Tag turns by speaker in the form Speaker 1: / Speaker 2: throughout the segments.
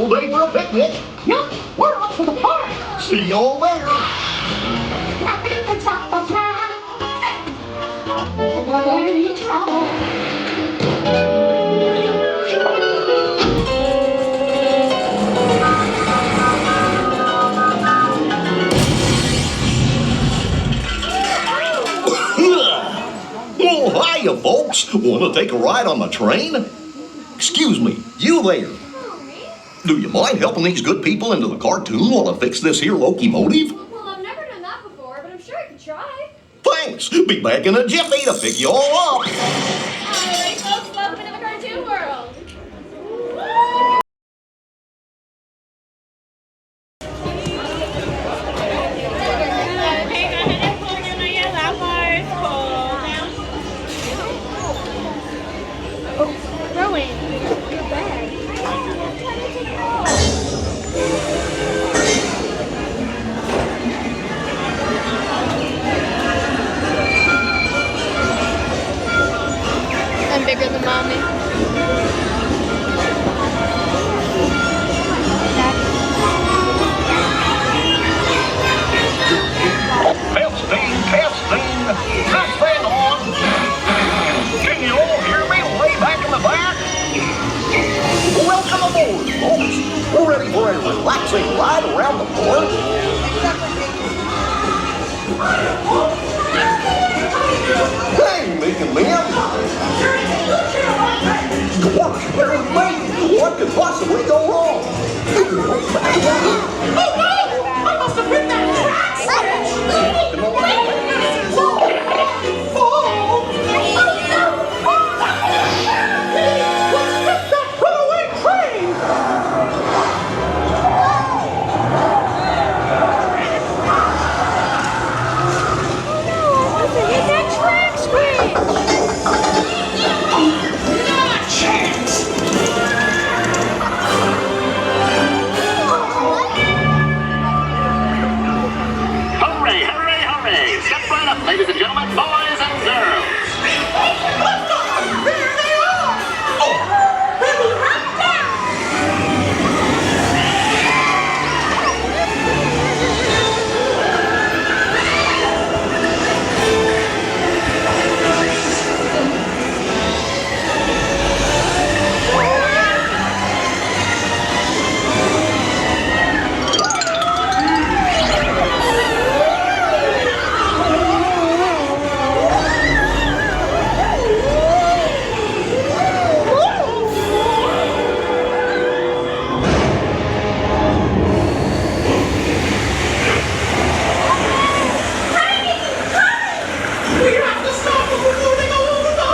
Speaker 1: beautiful day for a picnic.
Speaker 2: Yep, we're off to the park.
Speaker 1: See y'all there.
Speaker 2: Nothing can stop us now. Any trouble.
Speaker 1: Oh, hiya, folks. Want to take a ride on the train? Excuse me, you there. Do you mind helping these good people into the cartoon while I fix this here locomotive?
Speaker 3: Well, I've never done that before, but I'm sure I could try.
Speaker 1: Thanks. Be back in a jiffy to pick you all up.
Speaker 3: All right, folks, welcome into the cartoon world. I'm bigger than mommy.
Speaker 1: Testing. This thing on. Can you all hear me way back in the back? Welcome aboard, folks. We're ready for a relaxing ride around the park. Hey, Mick and Mim. Gosh, there's me. What could possibly go wrong?
Speaker 2: Oh no! I must have hit that track switch! Runaway train!
Speaker 3: Hit that track switch!
Speaker 2: Not a chance!
Speaker 4: Hooray, hooray, hooray! Step right up, ladies and gentlemen, boys and girls.
Speaker 2: There they are! Oh! Baby, right down! We have to stop them from moving all over the...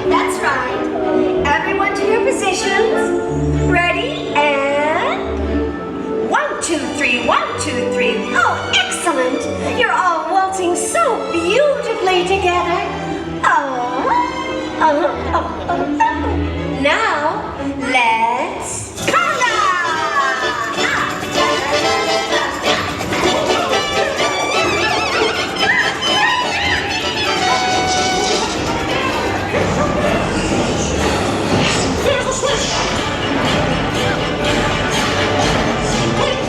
Speaker 5: That's right. Everyone to your positions. Ready? And 1, 2, 3, 1, 2, 3. Oh, excellent. You're all waltzing so beautifully together. Now, let's
Speaker 2: There's a switch! Wait!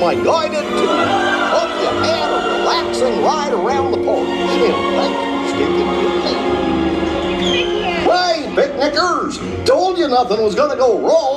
Speaker 1: my guided tour. Hope you had a relaxing ride around the park. And thank you for sticking with me. Hey, picnickers! Told you nothing was gonna go wrong.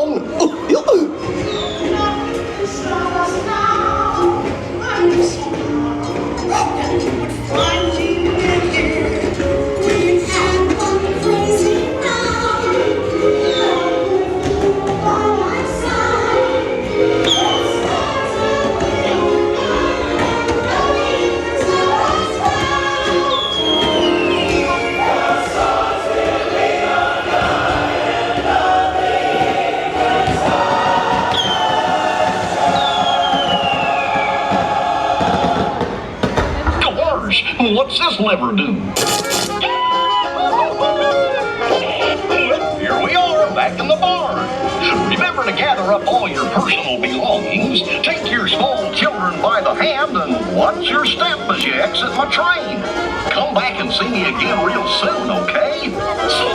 Speaker 4: What's this lever do? Here we are, back in the barn. Remember to gather up all your personal belongings, take your small children by the hand, and watch your step as you exit my train. Come back and see me again real soon, okay? So